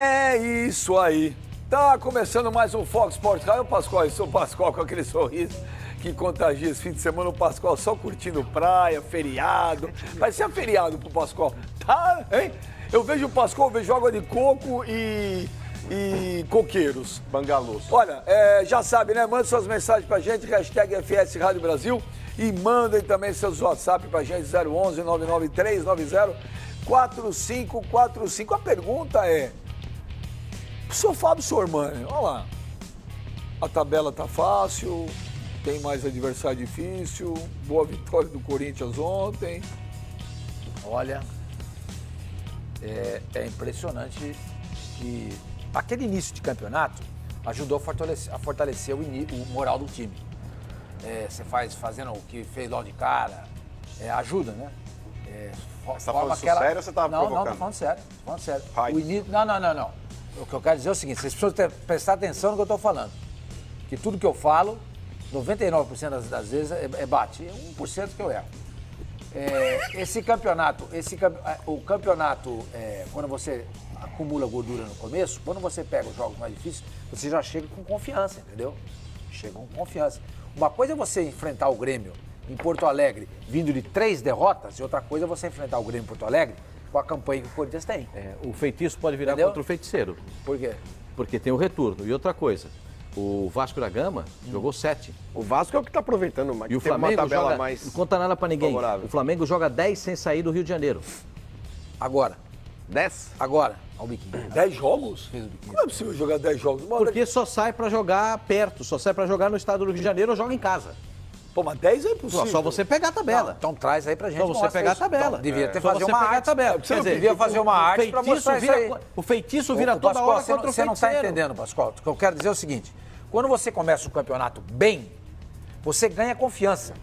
É isso aí. Tá começando mais um Fox Sports. Cadê o Pascoal? Eu sou o Pascoal com aquele sorriso que contagia esse fim de semana. O Pascoal só curtindo praia, feriado. Vai ser feriado pro Pascoal. Tá, hein? Eu vejo o Pascoal, vejo água de coco e coqueiros. Bangalôs. Olha, já sabe, né? Manda suas mensagens pra gente, hashtag FS Rádio Brasil. E mandem também seus WhatsApp pra gente, 011 99390 4545. A pergunta é... Sou Fábio Sormani, olha lá, a tabela tá fácil, tem mais adversário difícil, boa vitória do Corinthians ontem. Olha, é impressionante que aquele início de campeonato ajudou a fortalecer o moral do time. Você fazendo o que fez logo de cara, ajuda, né? Você tá falando sério ou você tá provocando? Não, tô falando sério, Pai. O início, não. O que eu quero dizer é o seguinte, vocês precisam prestar atenção no que eu estou falando. Que tudo que eu falo, 99% das vezes bate, 1% que eu erro. O campeonato, quando você acumula gordura no começo, quando você pega os jogos mais difíceis, você já chega com confiança, entendeu? Chega com confiança. Uma coisa é você enfrentar o Grêmio em Porto Alegre, vindo de 3 derrotas, e outra coisa é você enfrentar o Grêmio em Porto Alegre com a campanha que o Corinthians tem. O feitiço pode virar Entendeu? contra o feiticeiro. Por quê? Porque tem o retorno. E outra coisa, o Vasco da Gama jogou 7. O Vasco é o que tá aproveitando mais. E o Tem uma Flamengo tabela joga, mais não conta nada pra ninguém. favorável. O Flamengo joga 10 sem sair do Rio de Janeiro. Agora, 10? olha o biquinho. 10 jogos? Fez o biquinho. Não é possível jogar 10 jogos. Porque só sai pra jogar perto, só sai pra jogar no estado do Rio de Janeiro ou joga em casa. Pô, mas 10 é impossível. Só você pegar a tabela. Não, então traz aí pra gente. Só você mostra pegar a isso. tabela. Então, devia ter Só fazer você uma pegar a arte. tabela. Quer dizer, devia fazer uma arte pra mostrar isso aí. O feitiço vira toda Pascoal, hora contra o você não está feiticeiro. entendendo, Pascoal. O que eu quero dizer é o seguinte. Quando você começa o campeonato bem, você ganha confiança.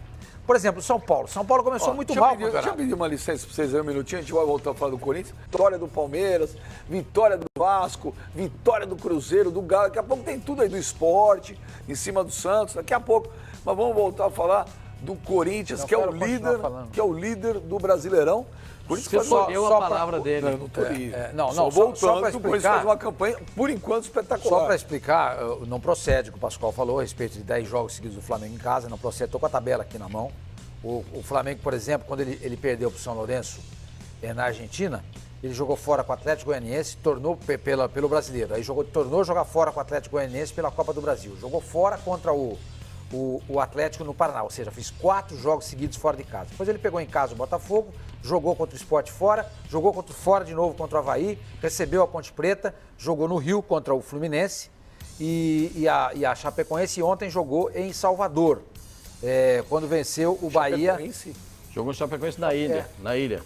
Por exemplo, o São Paulo. São Paulo começou muito mal o Deixa eu campeonato. pedir uma licença pra vocês aí um minutinho, a gente vai voltar a falar do Corinthians. Vitória do Palmeiras, vitória do Vasco, vitória do Cruzeiro, do Galo. Daqui a pouco tem tudo aí do esporte, em cima do Santos, daqui a pouco. Mas vamos voltar a falar do Corinthians, Não que é o quero continuar líder, falando. que é o líder do Brasileirão. O Corinthians Você faz só uma- deu só a pra- palavra dele. Não, eu não tô aí. não, Só não, só voltando, pra que o Corinthians explicar- faz uma campanha, por enquanto, espetacular. Só para explicar, não procede o que o Pascoal falou a respeito de 10 jogos seguidos do Flamengo em casa, não procede. Estou com a tabela aqui na mão. O Flamengo, por exemplo, quando ele perdeu para o São Lourenço na Argentina, ele jogou fora com o Atlético Goianiense, tornou pelo Brasileiro. Aí tornou a jogar fora com o Atlético Goianiense pela Copa do Brasil. Jogou fora contra o Atlético no Paraná, ou seja, fez 4 jogos seguidos fora de casa. Depois ele pegou em casa o Botafogo, jogou contra o Sport fora, jogou fora de novo contra o Avaí, recebeu a Ponte Preta, jogou no Rio contra o Fluminense e a Chapecoense ontem jogou em Salvador, quando venceu o Bahia. Chapecoense? Jogou o Chapecoense na ilha. Na ilha.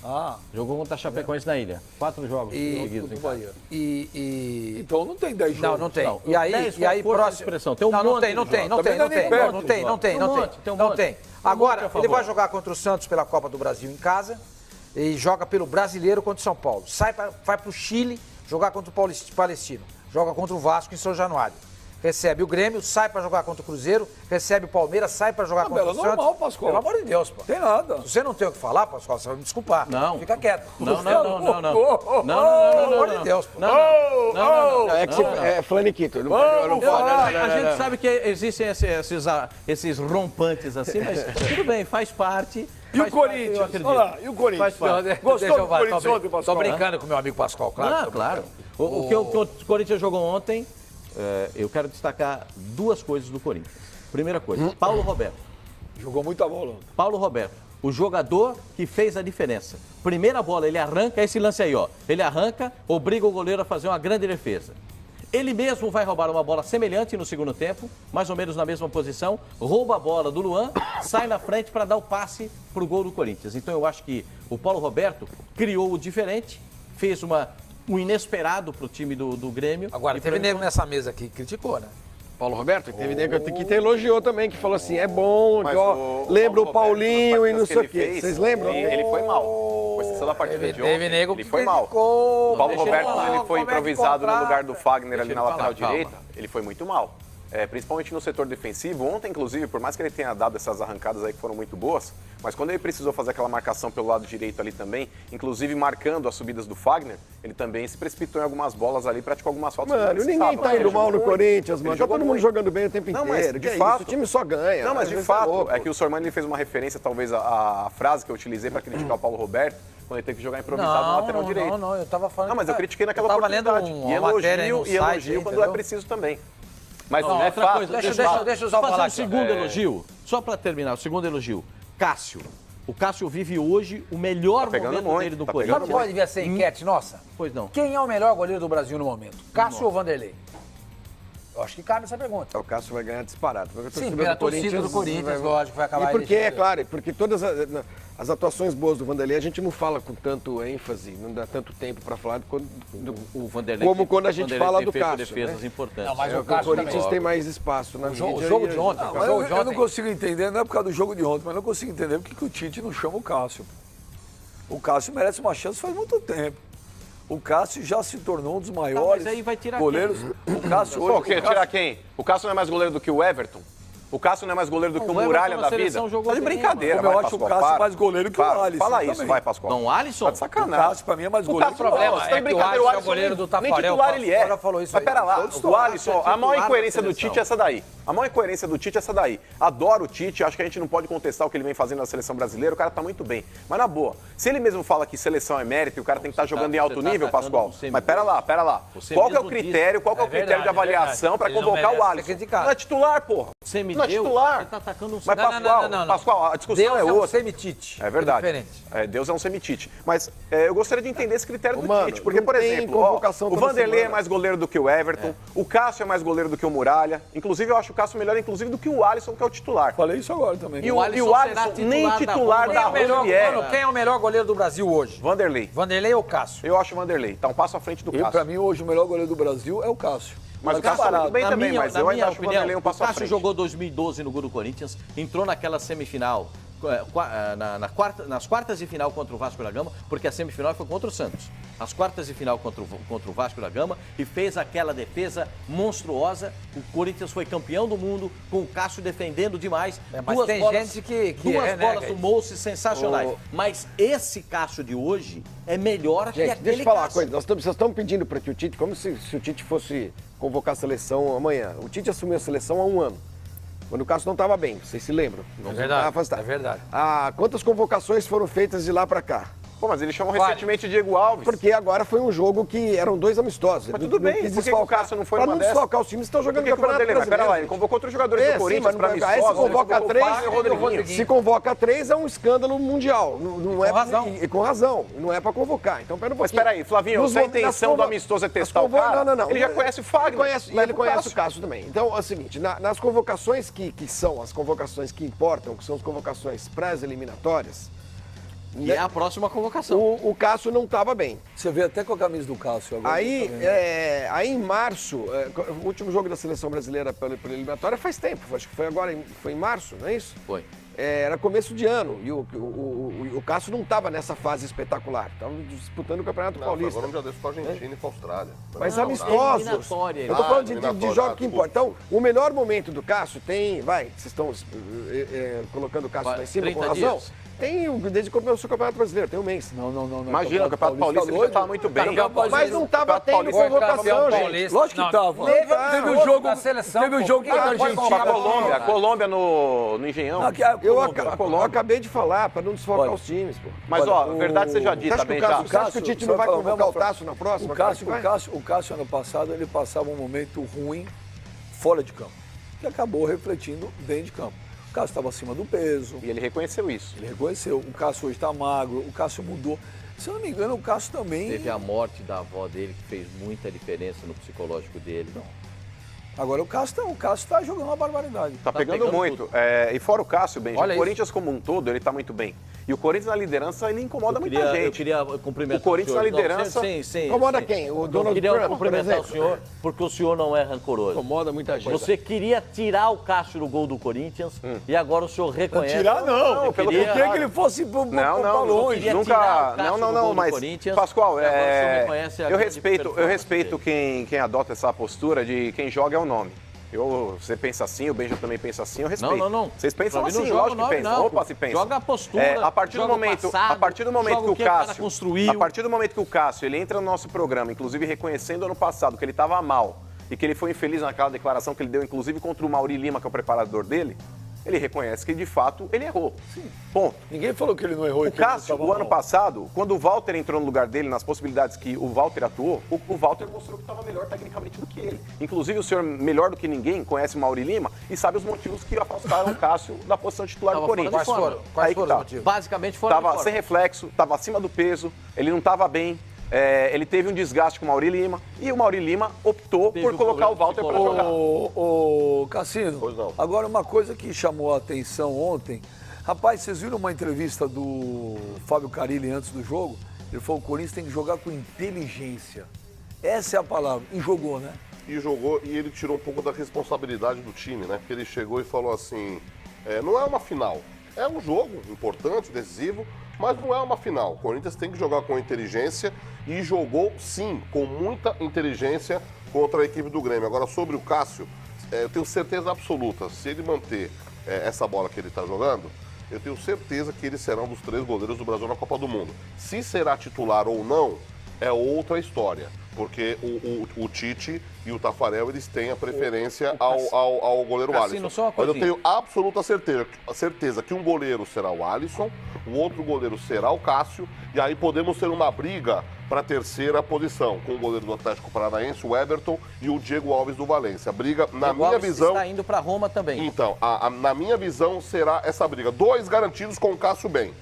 Ah, Jogou contra a Chapecoense na ilha. 4 jogos seguidos em casa. então não tem 10 jogos. Não tem. Não, E aí, 10 foi a força da próximo. expressão. Tem um não monte tem, de não tem, jogos. não Também tem, não não é nem tem, perto não de tem, jogos. não tem, Tem não um tem. monte, tem um Não monte. tem. Tem um Agora, monte a ele vai favor. jogar contra o Santos pela Copa do Brasil em casa e joga pelo Brasileiro contra o São Paulo. Vai pro Chile jogar contra o Palestino. Joga contra o Vasco em São Januário. Recebe o Grêmio, sai pra jogar contra o Cruzeiro, recebe o Palmeiras, sai pra jogar contra o Tabela Santos. normal, Pascoal. Pelo amor de Deus, pô. Tem nada. Se você não tem o que falar, Pascoal, você vai me desculpar. Não. Fica quieto. Não. Pelo amor de Deus, pô. Não. É que é flaniquito. Não A gente sabe que existem esses rompantes assim, mas tudo bem, faz parte. E o eu Corinthians? acredito. Olha lá, e o Corinthians? Faz parte. Gostou Deixa eu do falar, Corinthians ontem, Tô Pascoal? brincando com o meu amigo Pascoal, claro. Ah, tô claro. brincando. O que o Corinthians jogou ontem, eu quero destacar 2 coisas do Corinthians. Primeira coisa, Paulo Roberto. Jogou muita bola. Paulo Roberto, o jogador que fez a diferença. Primeira bola, ele arranca, esse lance aí, ó. Ele arranca, obriga o goleiro a fazer uma grande defesa. Ele mesmo vai roubar uma bola semelhante no segundo tempo, mais ou menos na mesma posição, rouba a bola do Luan, sai na frente para dar o passe para o gol do Corinthians. Então eu acho que o Paulo Roberto criou o diferente, fez um inesperado para o time do Grêmio. Agora, E teve pra- nego nessa mesa aqui que criticou, né? Paulo Roberto, teve nego que te elogiou também, que falou assim, é bom, Mas ó, lembra o Paulo Roberto, Paulinho e nas não sei o partidas que quê. ele Vocês fez, lembram? Ele foi mal. Com exceção da partida de Teve ontem, nego ele que foi mal. criticou. O Paulo Deixa Roberto, ele quando falar, ele foi como é que improvisado no contrata? lugar do Fagner ali Deixa na ele lateral falar, direita, ele foi muito mal. principalmente no setor defensivo. Ontem, inclusive, por mais que ele tenha dado essas arrancadas aí que foram muito boas, mas quando ele precisou fazer aquela marcação pelo lado direito ali também, inclusive marcando as subidas do Fagner, ele também se precipitou em algumas bolas ali, praticou algumas faltas. Mano, ninguém tá indo mal no Corinthians, mano. Tá todo mundo jogando bem o tempo Não, mas inteiro. de Que fato, isso? O time só ganha. Não, mas de Às vezes fato, é que o Sormani fez uma referência, talvez, à frase que eu utilizei para criticar o Paulo Roberto, quando ele teve que jogar improvisado no lateral direito. Não, eu tava falando... Não, mas eu critiquei naquela eu tava oportunidade. lendo E elogio site, quando é preciso também. Mas Não, é outra fato. coisa, Deixa eu só fazer falar um aqui, segundo elogio. Só para terminar, o segundo elogio. Cássio. O Cássio vive hoje o melhor momento dele do Corinthians. Mas não pode vir essa enquete nossa? Pois não. Quem é o melhor goleiro do Brasil no momento? Cássio ou Vanderlei? Eu acho que cabe essa pergunta. O Cássio vai ganhar disparado. Sim, pela torcida do Corinthians, lógico, vai acabar... E porque, é claro, porque todas as atuações boas do Vanderlei, a gente não fala com tanto ênfase, não dá tanto tempo para falar o Vanderlei, como quando a gente fala do Cássio. Defesas importantes. Não, mas o Corinthians tem mais espaço na mídia. O jogo de ontem. Eu não consigo entender, não é por causa do jogo de ontem, mas não consigo entender por que o Tite não chama o Cássio. O Cássio merece uma chance faz muito tempo. O Cássio já se tornou um dos maiores mas aí vai tirar goleiros. quem? O Cássio Pô, hoje. tirar quem? O Cássio não é mais goleiro do que o Everton? O Cássio não é mais goleiro do que o Muralha da vida? Tá de brincadeira, Como eu vai, acho o Pascoal, Cássio para. mais goleiro que o Alisson. Fala isso, também. vai, Pascoal. Não, o Alisson? Tá de O sacanagem. Cássio, pra mim, é mais O goleiro Cássio, que o problema Alisson. você tá de é que o brincadeira, Alisson é o goleiro do nem Tafarel, titular ele é. Pascoal já falou isso Mas aí. pera lá, o Alisson, a maior titular incoerência da do Tite é essa daí. A maior incoerência do Tite é essa daí. Adoro o Tite, acho que a gente não pode contestar o que ele vem fazendo na seleção brasileira, o cara tá muito bem. Mas na boa, se ele mesmo fala que seleção é mérito e o cara tem que estar jogando em alto nível, Pascoal, mas pera lá. Qual que é o critério, critério de avaliação para convocar o Alisson? Não é titular, porra. Você me Não é deu, titular. você tá atacando um... Mas Pascoal, a discussão Deus é um outra. semitite. É verdade. É diferente. Deus é um semitite. Mas eu gostaria de entender esse critério do Mano, Tite. Porque, não por tem exemplo, convocação o toda Vanderlei semana. é mais goleiro do que o Everton, o Cássio é mais goleiro do que o Muralha. Inclusive, eu acho o Cássio melhor, inclusive, do que o Alisson, que é o titular. Falei isso agora também. E o Alisson nem titular da Roma é. Mano, quem é o melhor goleiro do Brasil hoje? Vanderlei. Vanderlei ou Cássio? Eu acho o Vanderlei. Tá um passo à frente do Eu, Cássio. pra mim, hoje, o melhor goleiro do Brasil é o Cássio. Mas o Cássio tá muito bem também, mas eu ainda acho o Vanderlei um passo à Cássio frente. jogou 2012 no gol do Corinthians, entrou naquela semifinal, nas quartas de final contra o Vasco da Gama, porque a semifinal foi contra o Santos. As quartas de final contra o Vasco da Gama e fez aquela defesa monstruosa. O Corinthians foi campeão do mundo, com o Cássio defendendo demais. Mas tem gente que duas bolas do isso. Mousse sensacionais. Mas esse Cássio de hoje é melhor que Gente, aquele deixa eu falar uma Cássio. coisa. Vocês estão pedindo para que o Tite, como se o Tite fosse convocar a seleção amanhã. O Tite assumiu a seleção há um ano, quando o Cássio não estava bem, vocês se lembram? É verdade, é verdade. Quantas convocações foram feitas de lá para cá? Pô, mas ele chamou recentemente o Diego Alves. Porque agora foi um jogo que eram dois amistosos. Mas tudo bem, por que o Cássio não foi Pra numa não dessas? desfalcar os times que estão jogando Por que o Campeonato Vanderlei? Mas pera lá, Brasileiro. ele convocou outros jogadores do Corinthians para Aí se amistosos. convoca ele três, convocou o Rodriguinho. se convoca três é um escândalo mundial. Não é com razão. E com razão. Não é para convocar. Então, pera um Mas pouquinho. peraí, Flavinho, se a intenção do amistoso é testar o cara, ele já conhece o Fagner. Ele conhece o Cássio também. Então é o seguinte, nas convocações que são as convocações que importam, que são as convocações pré-eliminatórias, E é a próxima convocação. o Cássio não estava bem. Você vê até com a camisa do Cássio agora. Aí em março, o último jogo da seleção brasileira pela eliminatória faz tempo, acho que foi em março, não é isso? Foi. Era começo de ano e o Cássio não estava nessa fase espetacular, estava disputando o Campeonato Paulista. Agora já desse com a Argentina e com a Austrália. Mas Não, amistosos. eliminatória. Eu tô falando de Eliminatória, jogos que desculpa. importam. Então, o melhor momento do Cássio tem, vocês estão colocando o Cássio lá em cima com 30 razão. dias. Tem, desde que começou o Campeonato Brasileiro, tem um mês. Não. Imagina, o Campeonato Paulista ele já estava muito bem. Mas não estava tendo Paulista, convocação, gente. Lógico que tava. Teve o jogo da seleção. Teve o jogo contra a Argentina. A Colômbia no Engenhão. Eu acabei de falar, para não desfocar Olha. os times, pô. Mas, ó, a verdade seja Você dita acha que bem o já. Cássio, você acha que o Tite não vai convocar o Cássio na próxima? O Cássio, ano passado, ele passava um momento ruim fora de campo, que acabou refletindo dentro de campo. O Cássio estava acima do peso, E ele reconheceu isso. ele reconheceu. O Cássio hoje está magro, o Cássio mudou. Se eu não me engano, o Cássio também... Teve a morte da avó dele, que fez muita diferença no psicológico dele. Agora o Cássio está jogando uma barbaridade. Tá pegando pegando muito. E fora o Cássio, Benja, Olha o Corinthians como um todo, ele tá muito bem. E o Corinthians na liderança, ele incomoda muita gente. Eu queria cumprimentar O Corinthians senhor. na liderança- Incomoda quem? O Eu Donald queria Trump, por cumprimentar o exemplo? senhor, porque o senhor não é rancoroso. Incomoda muita gente. Você queria tirar o Cássio do gol do Corinthians e agora o senhor reconhece. Tirar não, Eu pelo queria- que ele fosse pra Não, longe. queria nunca. tirar o Cássio do gol Não, do mas. Corinthians, Pascoal, e agora o senhor reconhece a eu grande respeito performance quem adota essa postura de quem joga é o nome. Você pensa assim, o Benja também pensa assim, eu respeito. Não. Vocês pensam Pra mim não assim, joga lógico que nove, pensam. não. Opa, se pensa. Joga a postura, a partir do joga o momento, passado, a partir do momento joga que o que o cara Cássio construiu. A partir do momento que o Cássio ele entra no nosso programa, inclusive reconhecendo ano passado que ele estava mal e que ele foi infeliz naquela declaração que ele deu, inclusive contra o Mauri Lima, que é o preparador dele, ele reconhece que de fato ele errou. Sim. Ponto. Ninguém falou que ele não errou. O Cássio, o ano passado, quando o Walter entrou no lugar dele, nas possibilidades que o Walter atuou, o Walter mostrou que estava melhor tecnicamente do que ele. Inclusive, o senhor, melhor do que ninguém, conhece o Mauri Lima e sabe os motivos que afastaram o Cássio da posição titular do Corinthians. Quais foram os motivos? Basicamente fora de Tava forma. sem reflexo, estava acima do peso, ele não estava bem. Ele teve um desgaste com o Mauri Lima e o Mauri Lima optou por colocar o Walter para jogar. Ô, Cassino, Pois não. agora uma coisa que chamou a atenção ontem, rapaz, vocês viram uma entrevista do Fábio Carilli antes do jogo? Ele falou que o Corinthians tem que jogar com inteligência. Essa é a palavra. E jogou, né? E jogou, e ele tirou um pouco da responsabilidade do time, né? Porque ele chegou e falou assim, não é uma final, é um jogo importante, decisivo, mas não é uma final. O Corinthians tem que jogar com inteligência e jogou, sim, com muita inteligência contra a equipe do Grêmio. Agora, sobre o Cássio, eu tenho certeza absoluta, se ele manter essa bola que ele está jogando, eu tenho certeza que ele será um dos 3 goleiros do Brasil na Copa do Mundo. Se será titular ou não, é outra história. Porque o Tite e o Tafarel, eles têm a preferência ao goleiro Cassino, Alisson. só uma Mas eu coisinha. tenho absoluta certeza que um goleiro será o Alisson, o outro goleiro será o Cássio, e aí podemos ter uma briga para a terceira posição, com o goleiro do Atlético Paranaense, o Everton, e o Diego Alves do Valência. A briga, na Diego minha Alves visão... está indo para Roma também. Então, na minha visão, será essa briga. 2 garantidos com o Cássio bem.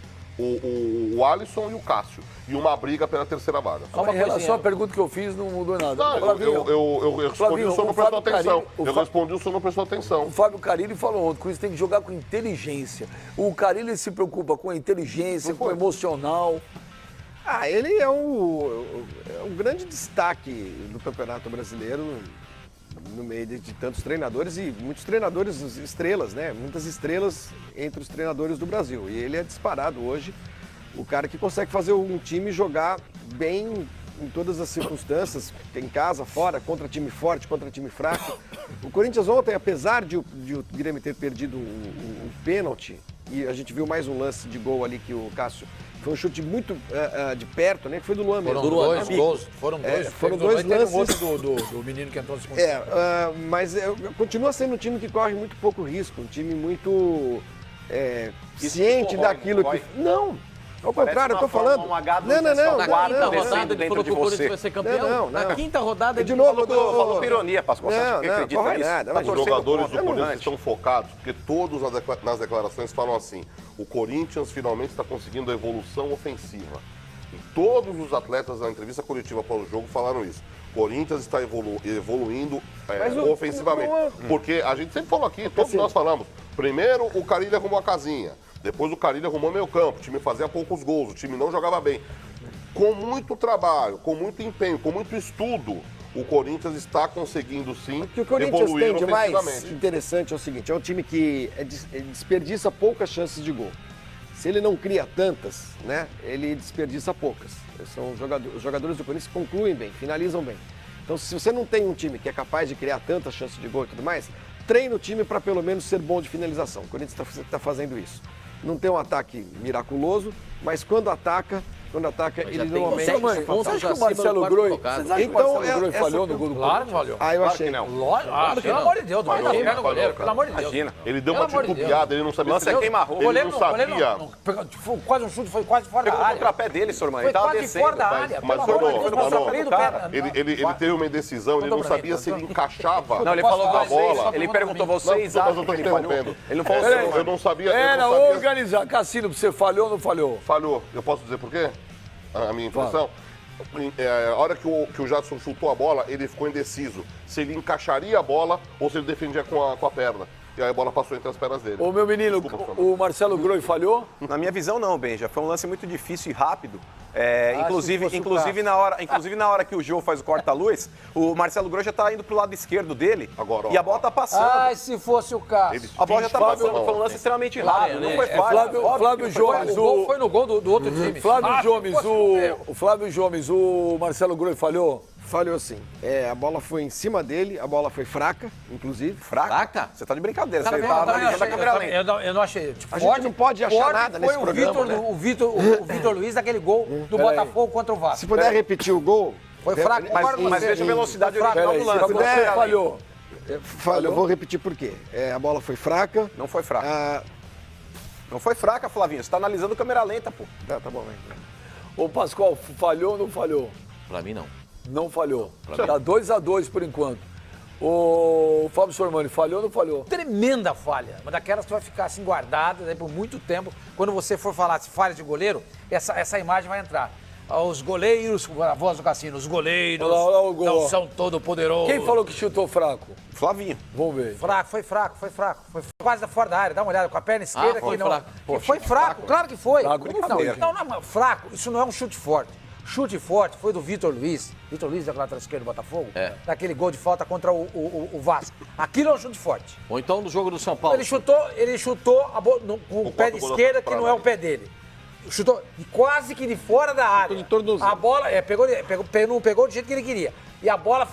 O Alisson e o Cássio. E uma briga pela terceira vaga. Só uma Em relação coisinha. à pergunta que eu fiz, não mudou nada. Não, eu respondi, Flavinho, o senhor não o prestou Fábio atenção. Carilli- Eu respondi, o senhor não prestou atenção. O Fábio Carilli falou ontem que o Corinthians tem que jogar com inteligência. O Carilli se preocupa com a inteligência, com o emocional. Ele é um grande destaque do Campeonato Brasileiro no meio de tantos treinadores e muitos treinadores estrelas, né? Muitas estrelas entre os treinadores do Brasil. E ele é disparado hoje, o cara que consegue fazer um time jogar bem em todas as circunstâncias, em casa, fora, contra time forte, contra time fraco. O Corinthians ontem, apesar de o Grêmio ter perdido um pênalti, e a gente viu mais um lance de gol ali que o Cássio, foi um chute muito de perto, né? Que foi do Luan mesmo. Foram dois gols. Foram dois. Foram Teve dois teve um lances. outro do menino que entrou no segundo. Mas continua sendo um time que corre muito pouco risco, um time muito ciente corrói, daquilo não que... corrói? Não, ao Parece contrário, eu tô uma falando... Fórmula 1 H Não, não, não. Na quatro quinta descendo rodada ele dentro falou que de o Corinthians você. vai ser campeão. Não. Na quinta rodada ele De novo, Falou ironia, Pascoal. Você acha que Não, acredita corre nisso? nada, Tá mas Os torcendo jogadores contra do o Corinthians volante. estão focados, porque todos nas declarações falam assim, o Corinthians finalmente está conseguindo a evolução ofensiva. E todos os atletas na entrevista coletiva após o jogo falaram isso. O Corinthians está evoluindo ofensivamente. Porque a gente sempre falou aqui, todos nós falamos, primeiro o Carilli arrumou a casinha, depois o Carilli arrumou meio campo, o time fazia poucos gols, o time não jogava bem. Com muito trabalho, com muito empenho, com muito estudo, o Corinthians está conseguindo sim O que o Corinthians evoluir tem de mais ofensivamente. interessante é o seguinte, é um time que desperdiça poucas chances de gol. Se ele não cria tantas, né, ele desperdiça poucas. São os jogadores do Corinthians que concluem bem, finalizam bem. Então, se você não tem um time que é capaz de criar tantas chances de gol e tudo mais, treina o time para pelo menos ser bom de finalização. O Corinthians está fazendo isso. Não tem um ataque miraculoso, mas quando ataca ele normalmente... Você acha que o Marcelo Groi... Vocês acham que o Marcelo Groi falhou no gol do Claro que valeu. eu achei. que não. Lógico, pelo amor de Deus. Vai Falhou, pegar no goleiro, pelo amor de Deus. Imagina. Ele deu Pelo uma amor de titubeada, ele não sabia Lança queima-roupa. ele não sabia. Foi quase um chute, foi quase fora da Pegou área. contra o pé dele, senhor Mano. Foi Ele tava quase descendo. fora da área. mas Pelo amor de foi Deus, no- passou pelo do pé. Ele teve uma indecisão, ele não Mandou pra sabia mim, se ele mandou. encaixava Não, ele Posso falou falar vocês. isso? Ele perguntou Não, vocês mas eu acham tô que ele falhou. interrompendo. Ele não falou Eu seu. não sabia. Era eu não sabia. organizar. Cassino, você falhou ou não falhou? Falhou. Eu posso dizer por quê? A minha impressão? A hora que o Jadson chutou a bola, ele ficou indeciso. Se ele encaixaria a bola ou se ele defendia com a perna. E aí a bola passou entre as pernas dele. Ô, meu menino, Desculpa, o Marcelo Groi falhou? Na minha visão, não, Benja. Foi um lance muito difícil e rápido. se fosse o Inclusive na hora que o Jô faz o corta-luz, o Marcelo Groi já tá indo pro lado esquerdo dele. Agora, ó. E a bola tá passando. Ai, se fosse o Cássio. A bola já tá passando. Foi um lance extremamente rápido. Não foi falha. Flávio Jomes, O gol foi no gol do outro time. Flávio Ah, Jomes, se fosse o Flávio Jomes, o Marcelo Groi falhou? Falhou sim. A bola foi em cima dele, a bola foi fraca, inclusive. Fraca? Você tá de brincadeira, Cara, você tá analisando a câmera lenta. eu não achei. Tipo, A gente não pode achar nada nesse programa, Foi né? o Vitor Luiz, daquele gol do Botafogo contra o Vasco. Se puder repetir o gol... Foi fraco. Mas veja a velocidade original do lance. Você falhou. Eu vou repetir por quê. A bola foi fraca. Não foi fraca. Não foi fraca, Flavinho. Você tá analisando câmera lenta, pô. Tá bom, vai. Ô, Pascoal, falhou ou não falhou? Pra mim, não. Não falhou. Tá 2-2 por enquanto. O Fábio Sormani, falhou ou não falhou? Tremenda falha. Uma daquelas que vai ficar assim guardada, né, por muito tempo. Quando você for falar de falha de goleiro, essa imagem vai entrar. Os goleiros, a voz do Cassino, os goleiros Olha lá o gol. não são todo poderosos. Quem falou que chutou fraco? Flavinho. Vamos ver. Foi fraco. Foi quase fora da área. Dá uma olhada com a perna esquerda foi que não. fraco. Pô, foi fraco, claro que foi. Fraco não foi, Não, fraco. Isso não é um chute forte. Chute forte foi do Vitor Luiz. Vitor Luiz, daquela lateral esquerda do Botafogo. Daquele gol de falta contra o Vasco. Aquilo é um chute forte. Ou então no jogo do São Paulo. Ele chutou com o pé de esquerda, que não é o pé dele. Chutou quase que de fora da área. A bola, não pegou do jeito que ele queria. E a bola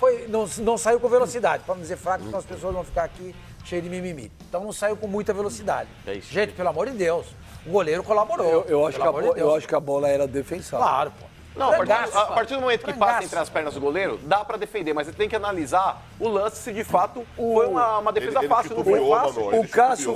não saiu com velocidade. Para não dizer fraco, senão as pessoas vão ficar aqui cheias de mimimi. Então não saiu com muita velocidade. É isso. Gente, pelo amor de Deus, o goleiro colaborou. Eu acho que a bola era defensável. Claro, pô. Não, a partir do momento que passa entre as pernas do goleiro, dá pra defender, mas você tem que analisar o lance se de fato foi uma defesa fácil, não foi fácil. O Cássio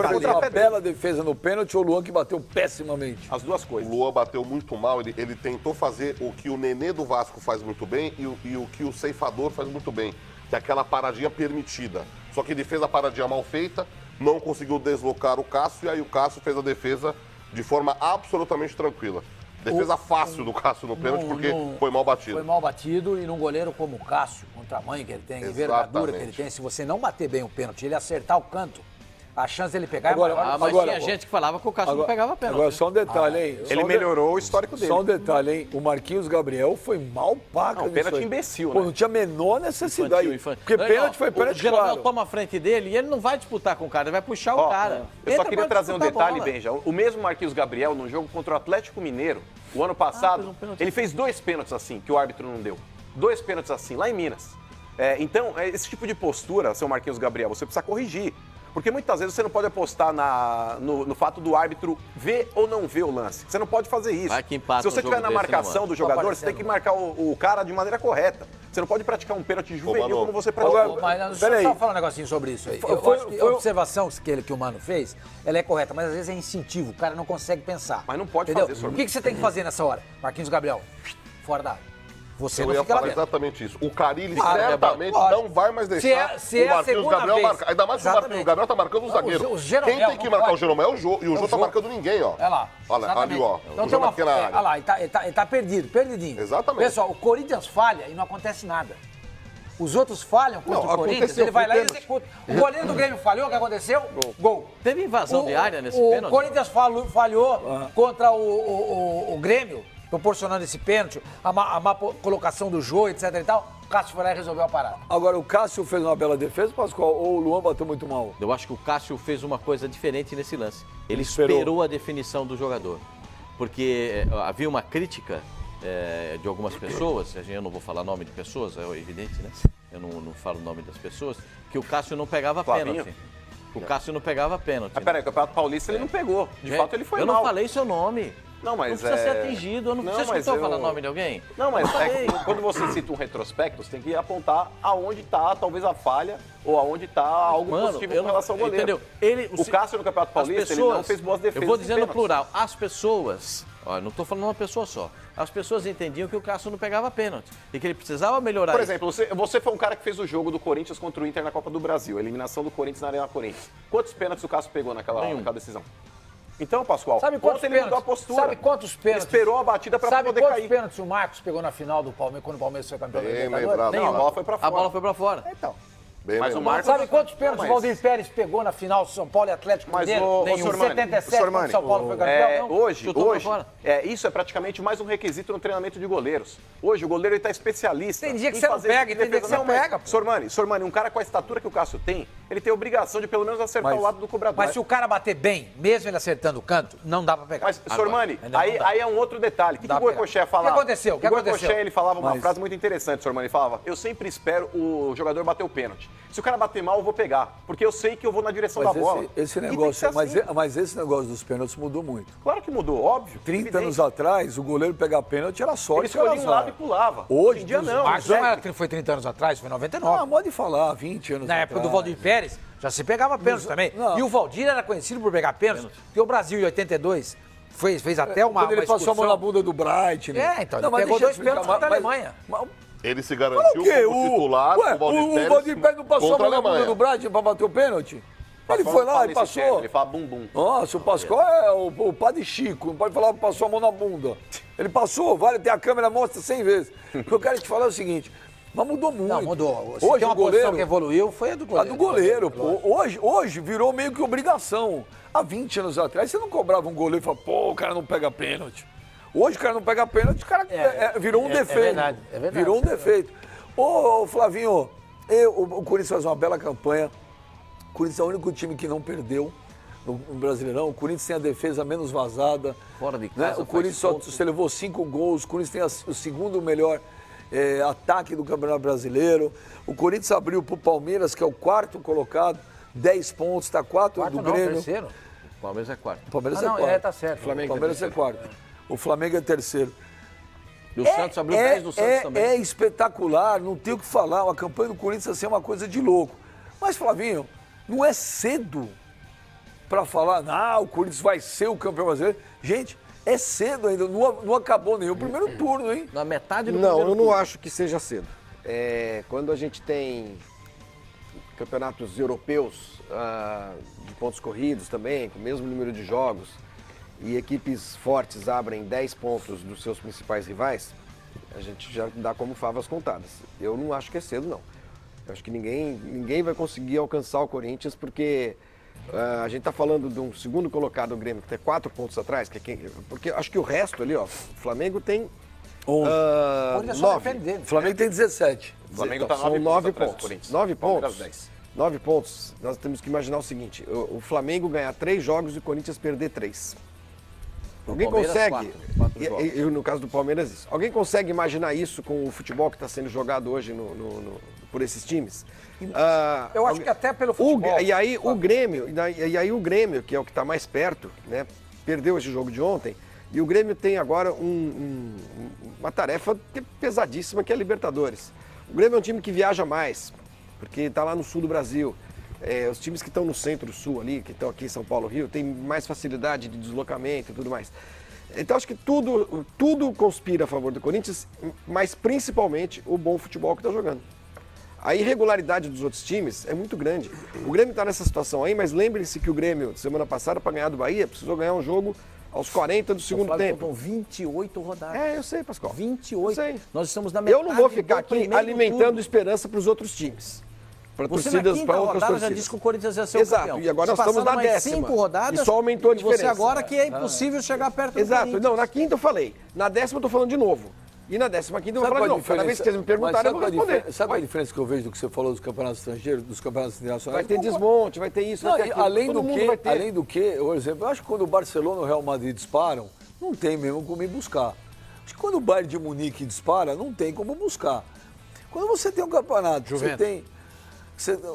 fez uma pé bela defesa no pênalti, o Luan que bateu pessimamente. As duas coisas. O Luan bateu muito mal, ele tentou fazer o que o Nenê do Vasco faz muito bem e o que o ceifador faz muito bem, que é aquela paradinha permitida. Só que ele fez a paradinha mal feita, não conseguiu deslocar o Cássio, e aí o Cássio fez a defesa de forma absolutamente tranquila. Defesa fácil do Cássio no pênalti, porque foi mal batido. Foi mal batido e num goleiro como o Cássio, com o tamanho que ele tem, a envergadura que ele tem, se você não bater bem o pênalti, ele acertar o canto, a chance dele pegar é maior. Mas tinha gente que falava que o Cássio não pegava pênalti. Agora, só um detalhe, hein? Ele melhorou o histórico dele. Só um detalhe, hein? O Marquinhos Gabriel foi mal paca Não, nisso pênalti aí. imbecil, Pô, né? não tinha a menor necessidade. Infantil. Porque pênalti foi O pênalti, Jeromel claro. toma a frente dele e ele não vai disputar com o cara, ele vai puxar o cara. Eu só Entra queria pra trazer um disputar a detalhe, bola. Benja. O mesmo Marquinhos Gabriel, no jogo contra o Atlético Mineiro, o ano passado, ele fez 2 pênaltis assim, que o árbitro não deu. 2 pênaltis assim, lá em Minas. Então, esse tipo de postura, seu Marquinhos Gabriel, você precisa corrigir. Porque muitas vezes você não pode apostar no fato do árbitro ver ou não ver o lance. Você não pode fazer isso. Vai que empata Se você um jogo estiver na desse, marcação né, do jogador, você tem que marcar o cara de maneira correta. Você não pode praticar um pênalti juvenil como você praticou. Mas Peraí. só falar um negocinho sobre isso aí. Eu acho que a observação que o Mano fez, ela é correta, mas às vezes é instintivo, o cara não consegue pensar. Mas não pode entendeu? fazer, senhor. O que você tem que fazer nessa hora? Marquinhos Gabriel, fora da área. Você Eu não ia fica lá falar dentro. exatamente isso. O Carilli Claro, certamente lógico. não vai mais deixar Se é o a Marquinhos segunda Gabriel vez. marcar. Ainda mais que o Exatamente. Marquinhos Gabriel tá marcando o zagueiro. O Jeromel Quem tem que não marcar pode. o Jeromel é o Jô. E o Jô tá Jô. marcando ninguém, ó. É lá. Olha, ali, ó. Então O tem Jô uma. na pequena área. Olha lá, ele tá perdido, perdidinho. Exatamente. Pessoal, o Corinthians falha e não acontece nada. Os outros falham contra Não, o Corinthians, aconteceu, ele vai lá foi e pênalti. executa. O goleiro do Grêmio falhou, o que aconteceu? Gol. Teve invasão de área nesse o pênalti? Corinthians falhou contra o Grêmio, proporcionando esse pênalti, a má colocação do Jô, etc e tal. O Cássio foi lá e resolveu a parada. Agora, o Cássio fez uma bela defesa, Pascoal, ou o Luan bateu muito mal? Eu acho que o Cássio fez uma coisa diferente nesse lance. Ele Esperou. esperou a definição do jogador. Porque havia uma crítica de algumas pessoas, eu não vou falar nome de pessoas, é evidente, né? Eu não falo o nome das pessoas, que o Cássio não pegava Flavinho? pênalti. O Cássio não pegava pênalti. Mas peraí, o Campeonato Paulista ele não pegou. De fato, ele foi eu mal. não falei seu nome. Não, mas não precisa ser atingido. Eu não, você mas escutou falar o nome de alguém? Não, mas falei. quando você cita um retrospecto, você tem que apontar aonde está talvez a falha ou aonde está algo positivo com relação ao goleiro. Entendeu? O Cássio no Campeonato Paulista, ele não fez boas defesas. Eu vou dizendo no pênaltis. plural. As pessoas, ó, não estou falando uma pessoa só. As pessoas entendiam que o Cássio não pegava pênalti e que ele precisava melhorar Por isso. exemplo, você foi um cara que fez o jogo do Corinthians contra o Inter na Copa do Brasil, a eliminação do Corinthians na Arena Corinthians. Quantos pênaltis o Cássio pegou naquela decisão? Então, Pascoal, Sabe quantos ontem ele mudou a pênaltis? postura. Sabe quantos pênaltis? Ele esperou a batida para poder Sabe cair. quantos pênaltis o Marcos pegou na final do Palmeiras, quando o Palmeiras foi campeão da Bem Libertadores? lembrado. Não, a bola foi para fora. A bola foi pra fora. Então, Bem Mas o lembrado. Marcos... Sabe quantos pênaltis Mas- o Valdir Pérez pegou na final São Paulo e Atlético Mas Mineiro? o Nenhum. Sormani, 77, Sormani, quando São Paulo foi campeão? Não. Hoje, Chutou pra fora. isso é praticamente mais um requisito no treinamento de goleiros. Hoje o goleiro está especialista. Tem dia que em você não fazer pega, esse e tem dia que defesa. você Não, pega, pô. Sormani, um cara com a estatura que o Cássio tem, ele tem a obrigação de pelo menos acertar Mas- o lado do cobrador. Mas se o cara bater bem, mesmo ele acertando o canto, não dá pra pegar. Mas, Agora, Sormani, ainda não dá. aí é um outro detalhe. O que Dá o pra Goicoechea pegar. falava? O que aconteceu? O que aconteceu? Goicoechea, ele falava uma Mas- frase muito interessante, Sormani. Ele falava, eu sempre espero o jogador bater o pênalti. Se o cara bater mal, eu vou pegar. Porque eu sei que eu vou na direção da bola. Esse E tem que negócio, ser assim. mas esse negócio dos pênaltis mudou muito. Claro que mudou, óbvio. 30 evidente. anos atrás, o goleiro pegar pênalti era Ele sorte, era escolhia um azar. lado e pulava. Hoje em dia dos- não. Mas né? não era que foi 30 anos atrás, foi 99. Ah, pode falar, 20 anos Na atrás. época do Valdir Pérez, já se pegava pênalti também. não. E o Valdir era conhecido por pegar pênalti, porque o Brasil, em 82, fez até uma Quando ele passou a mão na excursão. bunda do Bright, né? É, então, ele mas pegou deixa eu 2 pênaltis explicar, contra a Alemanha. Ele se Mas garantiu o quê? como titular, Ué, o Valdir o Valdir Pérez não passou a contra mão na bunda Alemanha. do Bright pra bater o pênalti? Ele Pascoal foi não lá fala e desse passou. jeito, Ele fala bumbum. Nossa, o Pascoal é o padre Chico, não pode falar que passou a mão na bunda. Ele passou, vale, tem a câmera, mostra 100 vezes. O que eu quero te falar é o seguinte, mas mudou muito. Não, mudou. Se Hoje tem uma o goleiro, posição que evoluiu, foi a do a goleiro. do goleiro, pô. Hoje virou meio que obrigação. Há 20 anos atrás, você não cobrava um goleiro e falava, pô, o cara não pega pênalti. Hoje o cara não pega pênalti, o cara virou um defeito. verdade, é verdade. Virou um defeito. Ô, Flavinho, o Corinthians faz uma bela campanha. O Corinthians é o único time que não perdeu no Brasileirão. O Corinthians tem a defesa menos vazada. Fora de né? casa, O Corinthians faz só pontos. você levou 5 gols. O Corinthians tem o segundo melhor ataque do Campeonato Brasileiro. O Corinthians abriu para o Palmeiras, que é o quarto colocado, 10 pontos, está 4 Quarto do não, Grêmio. terceiro. O Palmeiras é quarto. O Palmeiras Ah, não, é quarto. tá certo. O Palmeiras é quarto. O Flamengo é terceiro. E o Santos abriu 10 do Santos também. É espetacular, não tem o que falar. A campanha do Corinthians assim, é uma coisa de louco. Mas, Flavinho, não é cedo para falar, o Corinthians vai ser o campeão brasileiro. Gente, é cedo ainda, não acabou nem o primeiro turno, hein? Na metade do Não, primeiro eu não turno. acho que seja cedo. Quando a gente tem campeonatos europeus de pontos corridos também, com o mesmo número de jogos, e equipes fortes abrem 10 pontos dos seus principais rivais, a gente já dá como favas contadas. Eu não acho que é cedo, não. Eu acho que ninguém vai conseguir alcançar o Corinthians, porque a gente está falando de um segundo colocado, o Grêmio, que tem 4 pontos atrás, porque acho que o resto ali, ó, o Flamengo tem 11. O Corinthians só 9. depende dele. O Flamengo tem 17. O Flamengo Então, tá são 9 atrás do pontos. Corinthians. 9 Palmeiras, pontos. 10. 9 pontos. Nós temos que imaginar o seguinte: o Flamengo ganhar 3 jogos e o Corinthians perder 3. Alguém Palmeiras, consegue? quatro jogos. E no caso do Palmeiras, isso. Alguém consegue imaginar isso com o futebol que está sendo jogado hoje por esses times? Eu acho que até pelo futebol. E aí o Grêmio, que é o que está mais perto, né? Perdeu esse jogo de ontem. E o Grêmio tem agora uma tarefa que é pesadíssima, que é a Libertadores. O Grêmio é um time que viaja mais, porque está lá no sul do Brasil. Os times que estão no centro-sul ali, que estão aqui em São Paulo, Rio, têm mais facilidade de deslocamento e tudo mais. Então acho que tudo conspira a favor do Corinthians, mas principalmente o bom futebol que está jogando. A irregularidade dos outros times é muito grande. O Grêmio está nessa situação aí, mas lembrem-se que o Grêmio, semana passada, para ganhar do Bahia, precisou ganhar um jogo aos 40 do segundo tempo. Faltam 28 rodadas. Eu sei, Pascoal. 28. Eu sei. Nós estamos na metade Eu não vou ficar do aqui primeiro alimentando turno. esperança para os outros times. Para Você torcidas, na quinta para outras rodada já torcidas. disse que o Corinthians ia ser o Exato, campeão. e agora Se nós estamos passaram na mais 10ª. 5 rodadas, E só aumentou a e você diferença. agora que é impossível chegar perto do Exato. Corinthians. Não, na quinta eu falei. Na 10ª eu tô falando de novo. E na 15ª eu vou falar de novo. Cada vez que vocês me perguntarem, eu vou responder. Sabe qual a diferença que eu vejo do que você falou dos campeonatos estrangeiros, dos campeonatos internacionais? Vai ter desmonte, vai ter isso, Não, vai ter e aquilo. além Todo do mundo que, vai ter. além do que, por exemplo, eu acho que quando o Barcelona e o Real Madrid disparam, não tem mesmo como ir buscar. Acho que quando o Bayern de Munique dispara, não tem como buscar. Quando você tem um campeonato, você tem...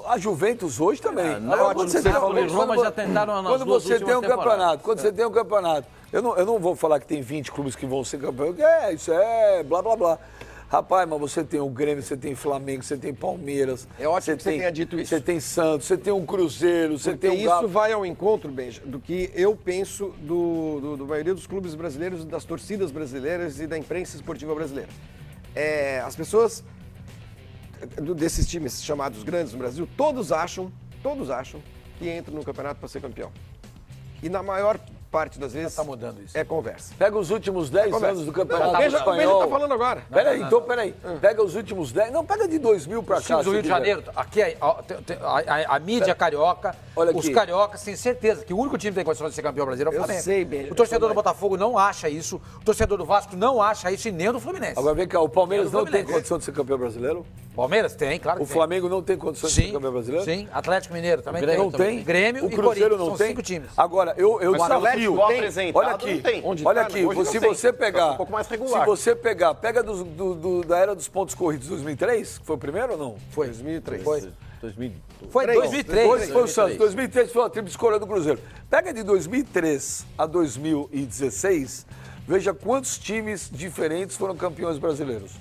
A Juventus hoje também. Agora, quando você tem Napoli e Roma já tentaram nas quando duas você tem um últimas campeonato, quando você tem um campeonato, eu não vou falar que tem 20 clubes que vão ser campeões, isso é blá blá blá. Rapaz, mas você tem o Grêmio, você tem Flamengo, você tem Palmeiras. É ótimo que você tenha dito isso. Você tem Santos, você tem um Cruzeiro, você Porque tem um isso Galo. vai ao encontro, Benja, do que eu penso do maioria dos clubes brasileiros, das torcidas brasileiras e da imprensa esportiva brasileira. As pessoas desses times chamados grandes no Brasil, todos acham que entram no campeonato para ser campeão. E na maior parte das vezes, tá mudando isso. é conversa. Pega os últimos 10 anos do Campeonato Veja como ele Espanhol. tá falando agora. Peraí. Pega os últimos 10. Não, pega de 2000 pra Os cá. times do se Rio de quiser. Janeiro, aqui a mídia carioca, Olha os aqui. cariocas têm certeza que o único time que tem condições de ser campeão brasileiro é o Eu Flamengo. sei, Benja. O torcedor do Botafogo não acha isso, o torcedor do Vasco não acha isso e nem o do Fluminense. Agora vem cá, o Palmeiras É do não tem Fluminense. condição de ser campeão brasileiro? Palmeiras tem, claro que O tem. Flamengo não tem condições de ser Sim, campeão brasileiro? sim. Atlético Mineiro também Não tem. tem? Grêmio O e Cruzeiro Corinthians, não são tem? 5 times. Agora, eu Mas o desafio. Atlético apresentado Olha aqui, não tem. Onde olha tá, aqui. hoje Se não tem. você pegar, Um pouco mais regular. se você pegar, pega da era dos pontos corridos 2003, que foi o primeiro ou não? Foi. 2003. Foi. 2000. Foi 2003. Depois foi o Santos. 2003 foi a tríplice coroa do Cruzeiro. Pega de 2003 a 2016, veja quantos times diferentes foram campeões brasileiros.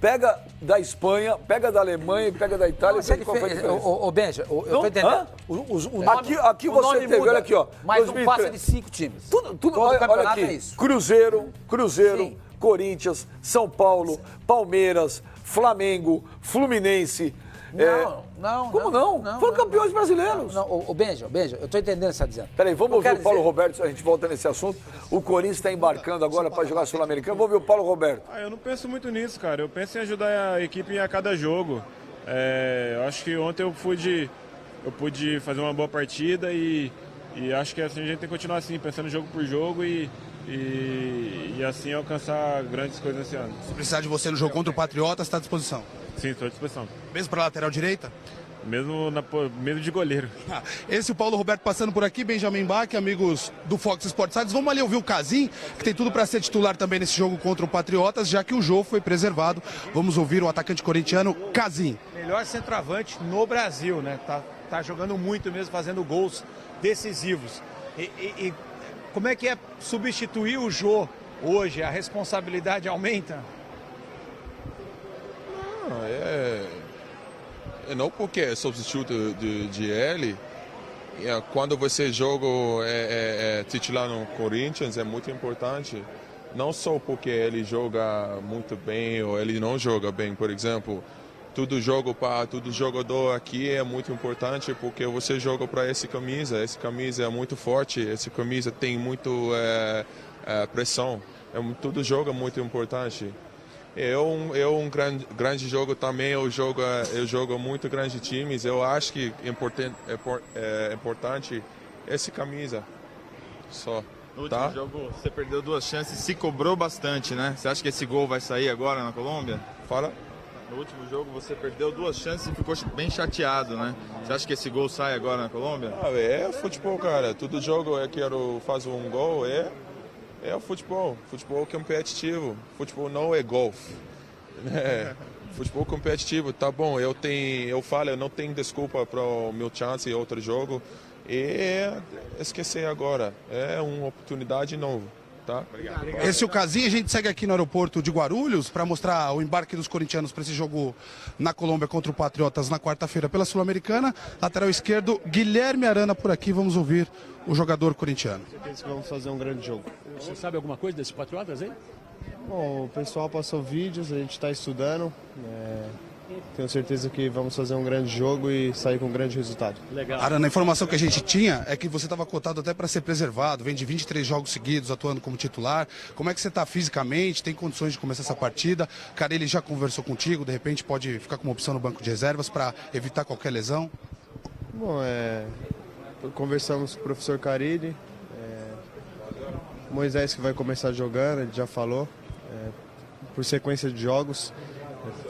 Pega da Espanha, pega da Alemanha e pega da Itália. Mas é Veja qual foi a diferente. diferença. Ô, Benja, eu Não? tô entendendo. Hã? O nome, Aqui o você nome teve, muda, olha aqui, ó, Mas 2003. não passa de 5 times. Tudo, Todo olha campeonato aqui. é isso. Cruzeiro, Sim. Corinthians, São Paulo, Palmeiras, Flamengo, Fluminense. Não. Como não? Foram campeões brasileiros. Não, ô Benja, eu tô entendendo o que você tá dizendo. Peraí, vamos Eu ouvir quero o Paulo dizer- Roberto, a gente volta nesse assunto. O Corinthians está embarcando agora para jogar Sul-Americano. Vamos ouvir o Paulo Roberto. Eu não penso muito nisso, cara. Eu penso em ajudar a equipe a cada jogo. Eu acho que ontem eu pude fazer uma boa partida e acho que assim, a gente tem que continuar assim, pensando jogo por jogo e assim alcançar grandes coisas esse ano. Se precisar de você no jogo contra o Patriotas, está à disposição. Sim, estou à disposição. Mesmo para lateral direita? Mesmo de goleiro. Esse é o Paulo Roberto passando por aqui, Benjamin Bach, amigos do Fox Sports Sites. Vamos ali ouvir o Casim, que tem tudo para ser titular também nesse jogo contra o Patriotas, já que o jogo foi preservado. Vamos ouvir o atacante corintiano, Casim. Melhor centroavante no Brasil, né? Tá jogando muito mesmo, fazendo gols decisivos. E como é que é substituir o Jô hoje? A responsabilidade aumenta? Não porque é substituto de ele. Quando você joga titular no Corinthians é muito importante. Não só porque ele joga muito bem ou ele não joga bem, por exemplo. Todo jogo para todo jogador aqui é muito importante porque você joga para essa camisa. Essa camisa é muito forte, essa camisa tem muito pressão. Todo jogo é muito importante. É um grande jogo também, eu jogo muito grandes times. Eu acho que é importante essa camisa só. No último jogo você perdeu 2 chances, se cobrou bastante, né? Você acha que esse gol vai sair agora na Colômbia? Fala. No último jogo você perdeu 2 chances e ficou bem chateado, né? Você acha que esse gol sai agora na Colômbia? É futebol, cara. Todo jogo eu quero fazer um gol, é o futebol. Futebol competitivo. Futebol não é golfe. Futebol competitivo, tá bom. Eu não tenho desculpa para o meu chance em outro jogo. E esquecer agora. É uma oportunidade nova. Tá? Esse é o Casim, a gente segue aqui no aeroporto de Guarulhos para mostrar o embarque dos corintianos para esse jogo na Colômbia contra o Patriotas na quarta-feira pela Sul-Americana. Lateral esquerdo, Guilherme Arana por aqui, vamos ouvir o jogador corintiano. Certeza que vamos fazer um grande jogo. Você sabe alguma coisa desses Patriotas aí? Bom, o pessoal passou vídeos, a gente está estudando. Tenho certeza que vamos fazer um grande jogo e sair com um grande resultado. Legal. Arana, a informação que a gente tinha é que você estava cotado até para ser preservado, vem de 23 jogos seguidos atuando como titular. Como é que você está fisicamente? Tem condições de começar essa partida? Cara, ele já conversou contigo, de repente pode ficar com uma opção no banco de reservas para evitar qualquer lesão? Bom, conversamos com o professor Carilli. Moisés que vai começar jogando, ele já falou, por sequência de jogos.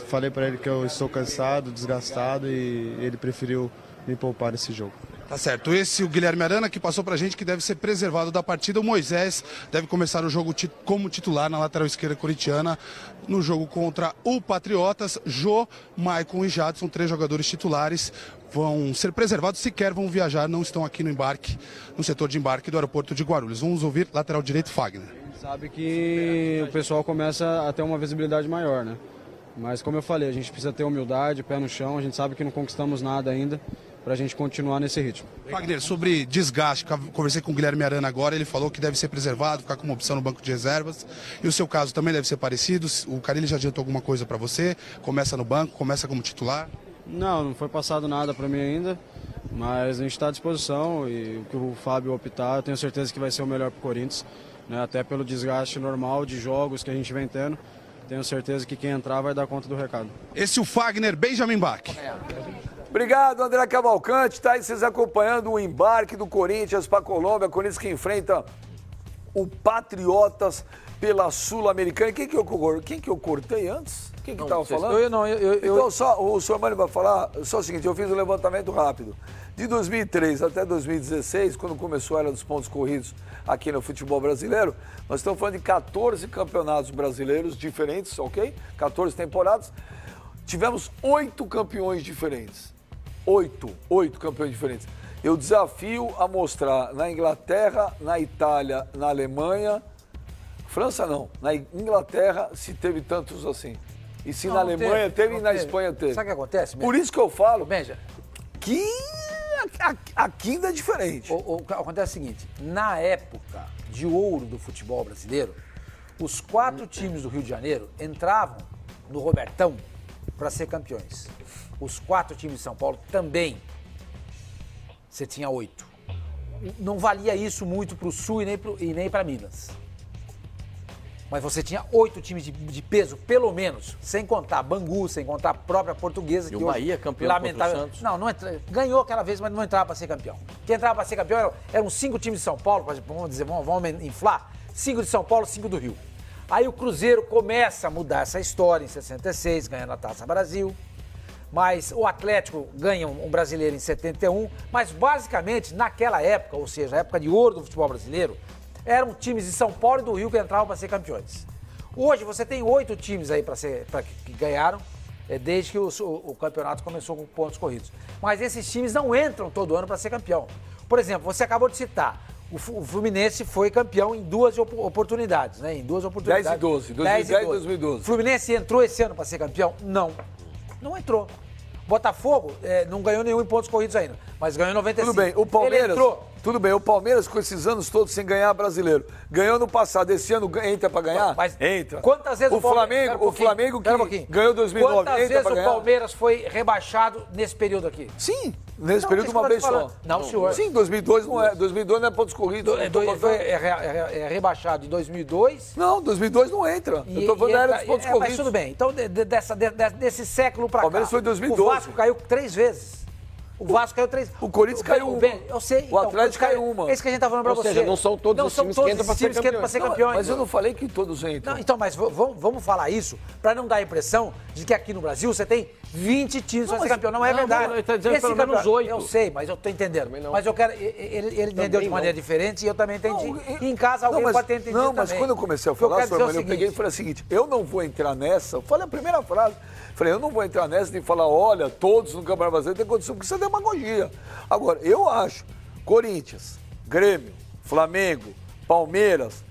Falei para ele que eu estou cansado, desgastado e ele preferiu me poupar nesse jogo. Tá certo. Esse o Guilherme Arana que passou pra gente que deve ser preservado da partida. O Moisés deve começar o jogo como titular na lateral esquerda corintiana no jogo contra o Patriotas. Jô, Maicon e Jadson, 3 jogadores titulares, vão ser preservados, sequer vão viajar, não estão aqui no embarque, no setor de embarque do aeroporto de Guarulhos. Vamos ouvir lateral direito Fagner. Sabe que o pessoal começa a ter uma visibilidade maior, né? Mas como eu falei, a gente precisa ter humildade, pé no chão, a gente sabe que não conquistamos nada ainda para a gente continuar nesse ritmo. Fagner, sobre desgaste, conversei com o Guilherme Arana agora, ele falou que deve ser preservado, ficar com uma opção no banco de reservas. E o seu caso também deve ser parecido? O Carilli já adiantou alguma coisa para você? Começa no banco, começa como titular? Não foi passado nada para mim ainda. Mas a gente está à disposição e o que o Fábio optar, eu tenho certeza que vai ser o melhor para o Corinthians, né? Até pelo desgaste normal de jogos que a gente vem tendo. Tenho certeza que quem entrar vai dar conta do recado. Esse é o Fagner Benjamin Bach. Obrigado, André Cavalcante. Tá aí vocês acompanhando o embarque do Corinthians para a Colômbia. Corinthians que enfrenta o Patriotas pela Sul-Americana. Quem que eu cortei antes? Quem que estava falando? Então, só o senhor Mano vai falar, só o seguinte, eu fiz um levantamento rápido. De 2003 até 2016, quando começou a era dos pontos corridos aqui no futebol brasileiro, nós estamos falando de 14 campeonatos brasileiros diferentes, ok? 14 temporadas. Tivemos 8 campeões diferentes. 8 campeões diferentes. Eu desafio a mostrar na Inglaterra, na Itália, na Alemanha, França não, na Inglaterra se teve tantos assim. E se na Alemanha teve e na Espanha teve. Sabe o que acontece? Por isso que eu falo Benja, que aqui ainda é diferente. Acontece o seguinte, na época de ouro do futebol brasileiro, os 4 times do Rio de Janeiro entravam no Robertão para ser campeões. Os 4 times de São Paulo também. Você tinha 8. Não valia isso muito para o Sul e nem para Minas. Mas você tinha 8 times de peso, pelo menos, sem contar Bangu, sem contar a própria Portuguesa. E o Bahia campeão contra o Santos. Não ganhou aquela vez, mas não entrava para ser campeão. Quem entrava para ser campeão eram 5 times de São Paulo, vamos dizer, vamos inflar, 5 de São Paulo, 5 do Rio. Aí o Cruzeiro começa a mudar essa história em 66, ganhando a Taça Brasil. Mas o Atlético ganha um brasileiro em 71, mas basicamente naquela época, ou seja, a época de ouro do futebol brasileiro, eram times de São Paulo e do Rio que entravam para ser campeões. Hoje você tem 8 times aí que ganharam, desde que o campeonato começou com pontos corridos. Mas esses times não entram todo ano para ser campeão. Por exemplo, você acabou de citar, o Fluminense foi campeão em 2 oportunidades, né? Em 2 oportunidades. 10 e 12, 2010 e 2012. O Fluminense entrou esse ano para ser campeão? Não entrou. Botafogo não ganhou nenhum em pontos corridos ainda, mas ganhou 95. Tudo bem, o Palmeiras. Ele entrou. Tudo bem, o Palmeiras com esses anos todos sem ganhar brasileiro. Ganhou no passado, esse ano entra pra ganhar? Mas entra. Quantas vezes o Flamengo que ganhou 2009, quantas vezes o Palmeiras foi rebaixado nesse período aqui? Sim, nesse período uma vez só. Não, senhor. Sim, 2002 não é. 2002 não é pontos corridos. Foi rebaixado em 2002. Não, 2002 não entra. Eu tô falando da era dos pontos corridos. Mas tudo bem. Então, desse século pra cá. O Palmeiras foi em 2012. O Vasco caiu 3 vezes. O Vasco caiu 3. O Corinthians caiu uma. Eu sei. O Atlético caiu uma. É isso que a gente tá falando pra você. Ou seja, não são todos os times que entram pra ser campeões. Mas eu não falei que todos entram. Não, então, mas vamos falar isso pra não dar a impressão de que aqui no Brasil você tem 20 times pra ser campeão. Não é verdade. Ele tá dizendo pelo menos 8. Eu sei, mas eu tô entendendo. Mas eu quero... Ele entendeu de maneira diferente e eu também entendi. E em casa alguém pode ter entendido também. Não, mas quando eu comecei a falar, eu peguei e falei o seguinte, eu não vou entrar nessa, falei a primeira frase, falei, eu não vou entrar nessa de falar, olha, todos no Campeonato Brasileiro têm condição, porque isso é demagogia. Agora, eu acho, Corinthians, Grêmio, Flamengo, Palmeiras,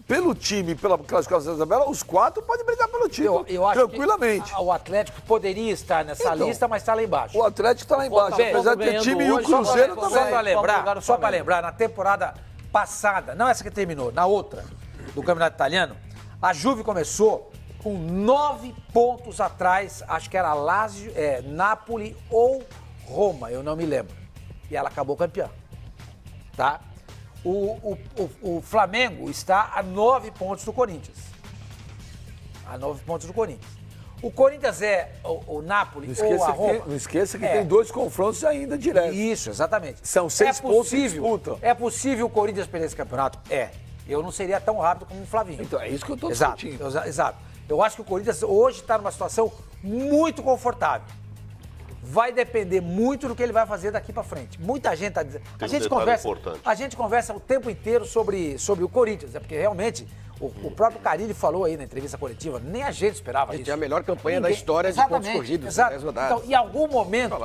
pelo time, pela classificação da tabela, os 4 podem brigar pelo título, eu acho tranquilamente. Que o Atlético poderia estar nessa lista, mas está lá embaixo. O Atlético está lá embaixo, apesar de ter time e o Cruzeiro também. Só para lembrar, na temporada passada, não essa que terminou, na outra, do Campeonato Italiano, a Juve começou com 9 pontos atrás, acho que era Lazio, Napoli ou Roma, eu não me lembro. E ela acabou campeã, tá? O Flamengo está a 9 pontos do Corinthians. A 9 pontos do Corinthians. O Corinthians o Napoli ou a Roma. Não esqueça que tem 2 confrontos ainda diretos. Isso, exatamente. São 6 pontos de disputa. É possível o Corinthians perder esse campeonato? Eu não seria tão rápido como o Flavinho. Então, é isso que eu estou discutindo. Exato. Eu acho que o Corinthians hoje está numa situação muito confortável. Vai depender muito do que ele vai fazer daqui para frente. Muita gente está dizendo. A gente conversa o tempo inteiro sobre o Corinthians, porque realmente o próprio Carille falou aí na entrevista coletiva, nem a gente esperava isso. É a melhor campanha da história de pontos corridos. Exato. Então, em algum momento,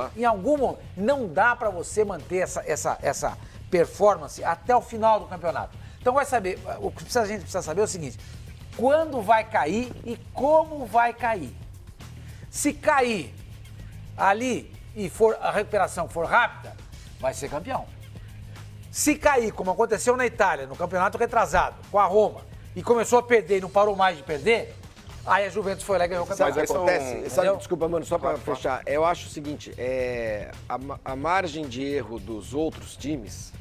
não dá para você manter essa performance até o final do campeonato. Então vai saber, o que a gente precisa saber é o seguinte: quando vai cair e como vai cair. Se cair ali e a recuperação for rápida, vai ser campeão. Se cair, como aconteceu na Itália, no campeonato retrasado, com a Roma, e começou a perder e não parou mais de perder, Aí a Juventus foi lá e ganhou o campeonato. Sabe o que acontece? Entendeu? Desculpa, mano, só para fechar. Eu acho o seguinte, a margem de erro dos outros times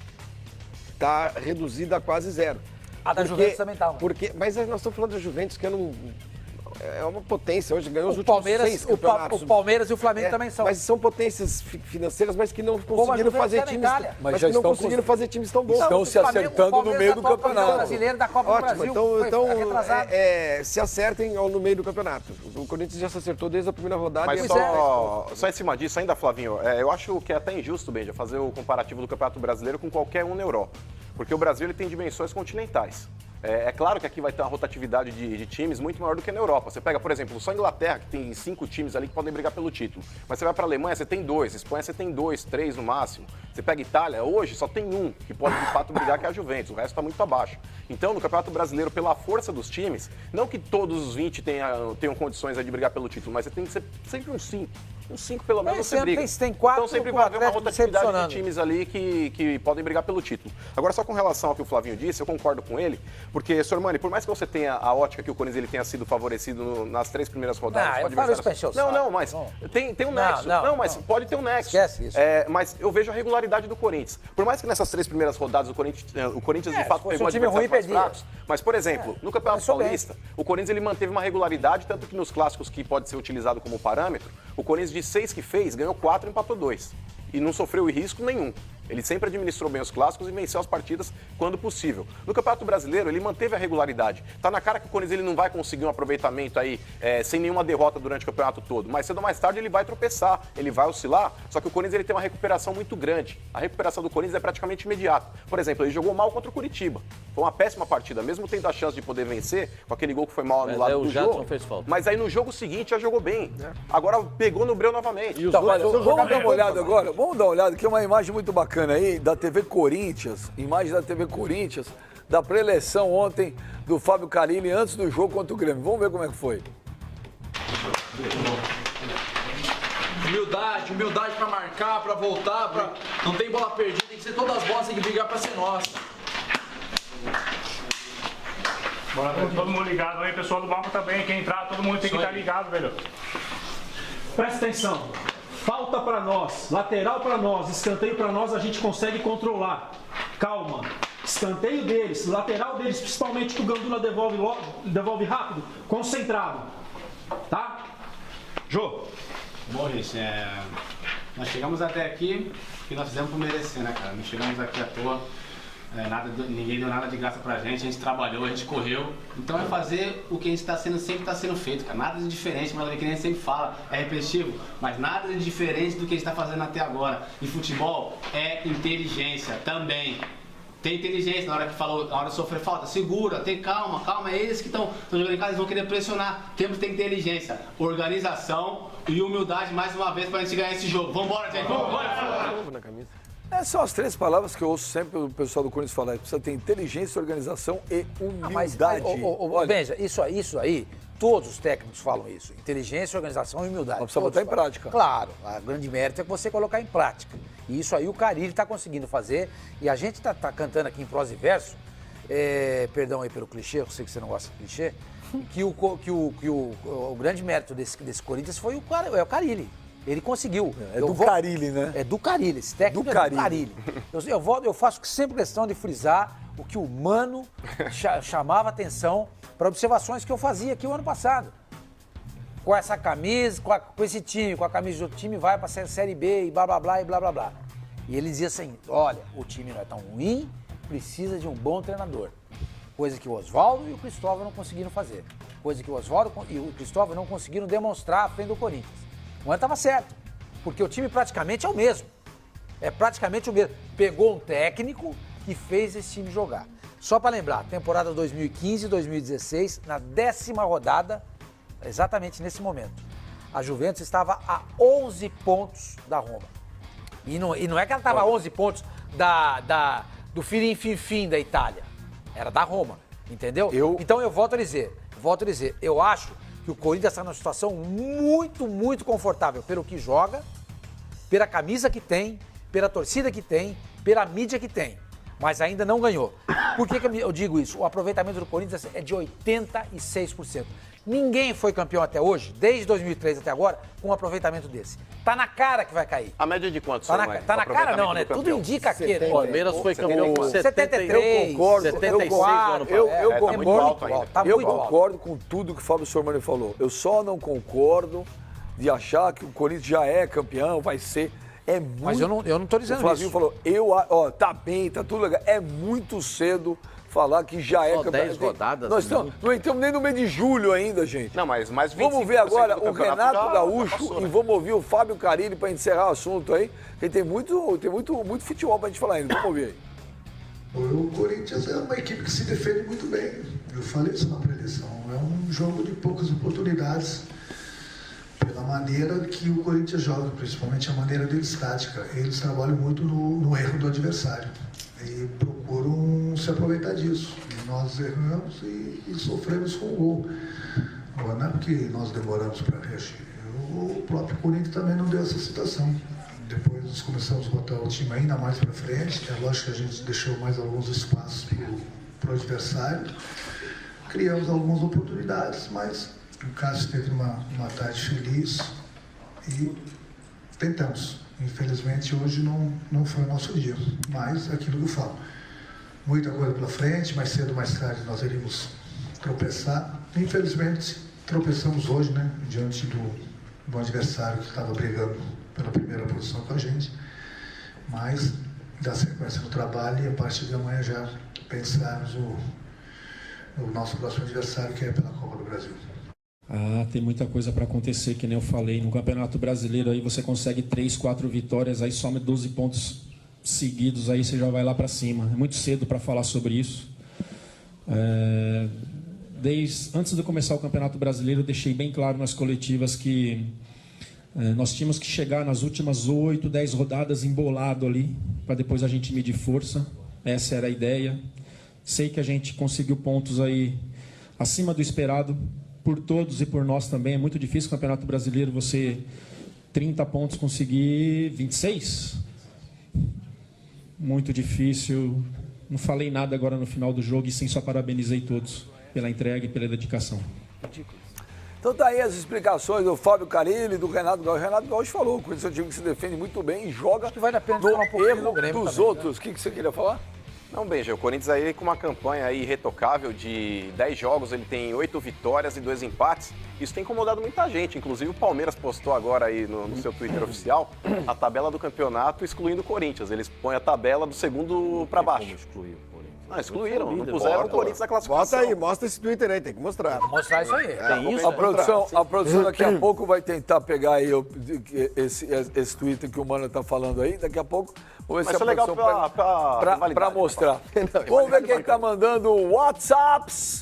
tá reduzida a quase zero. A da Juventus também tá. Mas nós estamos falando da Juventus, que é uma potência, hoje ganhou os O últimos Palmeiras, 6 campeonatos. o Palmeiras e o Flamengo também são. Mas são potências financeiras, mas que não conseguiram fazer times. Mas que não conseguiram fazer times tão bons. Estão se acertando no meio do campeonato. Brasileiro da Copa do Brasil. Então se acertem no meio do campeonato. O Corinthians já se acertou desde a primeira rodada. Mas só em cima disso ainda, Flavinho, eu acho que é até injusto, Benja, fazer o comparativo do Campeonato Brasileiro com qualquer um na Europa. Porque o Brasil ele tem dimensões continentais. É claro que aqui vai ter uma rotatividade de times muito maior do que na Europa. Você pega, por exemplo, só a Inglaterra, que tem 5 times ali que podem brigar pelo título. Mas você vai para a Alemanha, você tem 2. Espanha, você tem 2, 3 no máximo. Você pega Itália, hoje só tem um que pode de fato brigar, que é a Juventus. O resto está muito abaixo. Então, no Campeonato Brasileiro, pela força dos times, não que todos os 20 tenham condições de brigar pelo título, mas você tem que ser sempre uns 5. Uns 5 pelo menos você briga. Tem 4, então sempre vai haver uma rotatividade de times ali que podem brigar pelo título. Agora, só com relação ao que o Flavinho disse, eu concordo com ele, porque, Sormani, por mais que você tenha a ótica que o Corinthians ele tenha sido favorecido nas 3 primeiras rodadas... Não, mas tem um nexo. Não, mas pode ter um nexo. Esquece isso. Mas eu vejo a regularidade do Corinthians. Por mais que nessas 3 primeiras rodadas o Corinthians de fato pegou adversários mais fracos, mas, por exemplo, no Campeonato Paulista, o Corinthians ele manteve uma regularidade, tanto que nos clássicos que pode ser utilizado como parâmetro, o Corinthians de 6 que fez, ganhou 4 e empatou 2. E não sofreu risco nenhum. Ele sempre administrou bem os clássicos e venceu as partidas quando possível. No Campeonato Brasileiro, ele manteve a regularidade. Tá na cara que o Corinthians ele não vai conseguir um aproveitamento aí sem nenhuma derrota durante o campeonato todo. Mas cedo ou mais tarde ele vai tropeçar, ele vai oscilar. Só que o Corinthians ele tem uma recuperação muito grande. A recuperação do Corinthians é praticamente imediata. Por exemplo, ele jogou mal contra o Curitiba. Foi uma péssima partida, mesmo tendo a chance de poder vencer, com aquele gol que foi mal anulado do jogo. Não fez falta. Mas aí no jogo seguinte já jogou bem. Agora pegou no breu novamente. Vamos dar uma olhada agora. Vamos dar uma olhada, que é uma imagem muito bacana aí da TV Corinthians, imagem da TV Corinthians, da pré-eleição ontem do Fábio Carilli antes do jogo contra o Grêmio. Vamos ver como é que foi. Humildade pra marcar, pra voltar, não tem bola perdida, tem que ser todas as bolas, tem que brigar pra ser nossa. Bora, todo mundo ligado aí, pessoal do banco também, quem entrar, todo mundo tem que estar ligado, velho. Presta atenção. Falta para nós, lateral para nós, escanteio para nós, a gente consegue controlar. Calma. Escanteio deles, lateral deles, principalmente que o Gandula devolve rápido, concentrado. Tá? Jô. Bom, gente, nós chegamos até aqui porque nós fizemos por merecer, né, cara? Não chegamos aqui à toa. Ninguém deu nada de graça pra gente, a gente trabalhou, a gente correu. Então é fazer o que a gente sempre está sendo feito, cara. Nada de diferente, mas que a gente sempre fala, é repetitivo, mas nada de diferente do que a gente está fazendo até agora. E futebol é inteligência também. Tem inteligência na hora que falou, na hora de sofrer falta, segura, tem calma, é eles que estão jogando em casa, eles vão querer pressionar. Temos que ter inteligência, organização e humildade mais uma vez pra gente ganhar esse jogo. Vambora, gente, vambora! São as 3 palavras que eu ouço sempre o pessoal do Corinthians falar. Precisa ter inteligência, organização e humildade. Benja, isso aí, todos os técnicos falam isso. Inteligência, organização e humildade. Mas precisa botar em prática. Claro, o grande mérito é você colocar em prática. E isso aí o Carilli está conseguindo fazer. E a gente tá cantando aqui em prosa e verso, perdão aí pelo clichê, eu sei que você não gosta de clichê, que o grande mérito desse Corinthians foi o Carilli. Ele conseguiu. Carilli, né? É do Carilli. Esse técnico é do Carilli. Eu faço sempre questão de frisar o que o Mano chamava atenção para observações que eu fazia aqui o ano passado. Com essa camisa, com esse time, com a camisa do outro time, vai para a Série B e blá, blá, blá, e blá, blá, blá. E ele dizia assim, olha, o time não é tão ruim, precisa de um bom treinador. Coisa que o Oswaldo e o Cristóvão não conseguiram fazer. Coisa que o Oswaldo e o Cristóvão não conseguiram demonstrar à frente do Corinthians. O ano estava certo, porque o time praticamente é o mesmo. É praticamente o mesmo. Pegou um técnico e fez esse time jogar. Só para lembrar, temporada 2015 e 2016, na 10ª rodada, exatamente nesse momento, a Juventus estava a 11 pontos da Roma. E não é que ela estava a 11 pontos do firim-fim da Itália. Era da Roma, entendeu? Então eu volto a dizer, eu acho que o Corinthians está numa situação muito, muito confortável pelo que joga, pela camisa que tem, pela torcida que tem, pela mídia que tem. mas ainda não ganhou. Por que eu digo isso? O aproveitamento do Corinthians é de 86%. Ninguém foi campeão até hoje, desde 2003 até agora, com um aproveitamento desse. Tá na cara que vai cair. A média de quanto, Tá na cara não, né? Tudo indica que... O Palmeiras foi campeão com 73, eu concordo, 76 eu ano concordo, eu concordo com tudo que o Fábio Sormani falou. Eu só não concordo de achar que o Corinthians já é campeão, vai ser. É muito... Mas eu não tô dizendo isso. O Flavinho falou, tá bem, tá tudo legal. É muito cedo falar que já é campeão. 10 rodadas. Nós não entramos nem no mês de julho ainda, gente. Não, mas mais 25% vamos ver agora do o Renato já Gaúcho passou, e vamos ouvir o Fábio Carilli para encerrar o assunto aí. Porque tem muito futebol pra gente falar ainda. Vamos ouvir aí. O Corinthians é uma equipe que se defende muito bem. Eu falei isso na pré-eleição. É um jogo de poucas oportunidades. Pela maneira que o Corinthians joga, principalmente a maneira deles tática. Eles trabalham muito no erro do adversário e procuram se aproveitar disso. E nós erramos e sofremos com o gol. Agora, não é porque nós demoramos para reagir. O próprio Corinthians também não deu essa situação. Depois nós começamos a botar o time ainda mais para frente. É lógico que a gente deixou mais alguns espaços para o adversário. Criamos algumas oportunidades, mas o Cássio teve uma tarde feliz e tentamos. Infelizmente hoje não foi o nosso dia, mas aquilo que eu falo. Muita coisa pela frente, mais cedo ou mais tarde nós iríamos tropeçar. Infelizmente tropeçamos hoje, né, diante do adversário que estava brigando pela primeira posição com a gente. Mas dar sequência no trabalho e a partir de amanhã já pensarmos o nosso próximo adversário, que é pela Copa do Brasil. Tem muita coisa para acontecer, que nem eu falei. No Campeonato Brasileiro aí você consegue 3, 4 vitórias, aí soma 12 pontos seguidos, aí você já vai lá para cima. É muito cedo para falar sobre isso. Antes de começar o Campeonato Brasileiro, eu deixei bem claro nas coletivas que nós tínhamos que chegar nas últimas 8, 10 rodadas embolado ali, para depois a gente medir força. Essa era a ideia. Sei que a gente conseguiu pontos aí acima do esperado, por todos e por nós também. É muito difícil no Campeonato Brasileiro você 30 pontos conseguir 26. Muito difícil. Não falei nada agora no final do jogo e sim só parabenizei todos pela entrega e pela dedicação. Então tá aí as explicações do Fábio Carilli, do Renato Gaúcho. O Renato Gaúcho falou, o Corinthians é um time que se defende muito bem e joga vale a pena no falar um pouquinho erro do Grêmio dos também, outros. O que você queria falar? Não, Benja, o Corinthians aí com uma campanha aí irretocável de 10 jogos, ele tem 8 vitórias e 2 empates. Isso tem incomodado muita gente, inclusive o Palmeiras postou agora aí no seu Twitter oficial a tabela do campeonato excluindo o Corinthians. Eles põem a tabela do segundo para baixo. Não, excluíram, não puseram o Corinthians na classificação. Bota aí, mostra esse Twitter aí, tem que mostrar. Mostrar isso aí. Tem isso? A produção daqui a pouco vai tentar pegar aí esse Twitter que o Mano tá falando aí, daqui a pouco. Vamos ver se a legal produção para mostrar. Vamos ver quem tá mandando WhatsApps.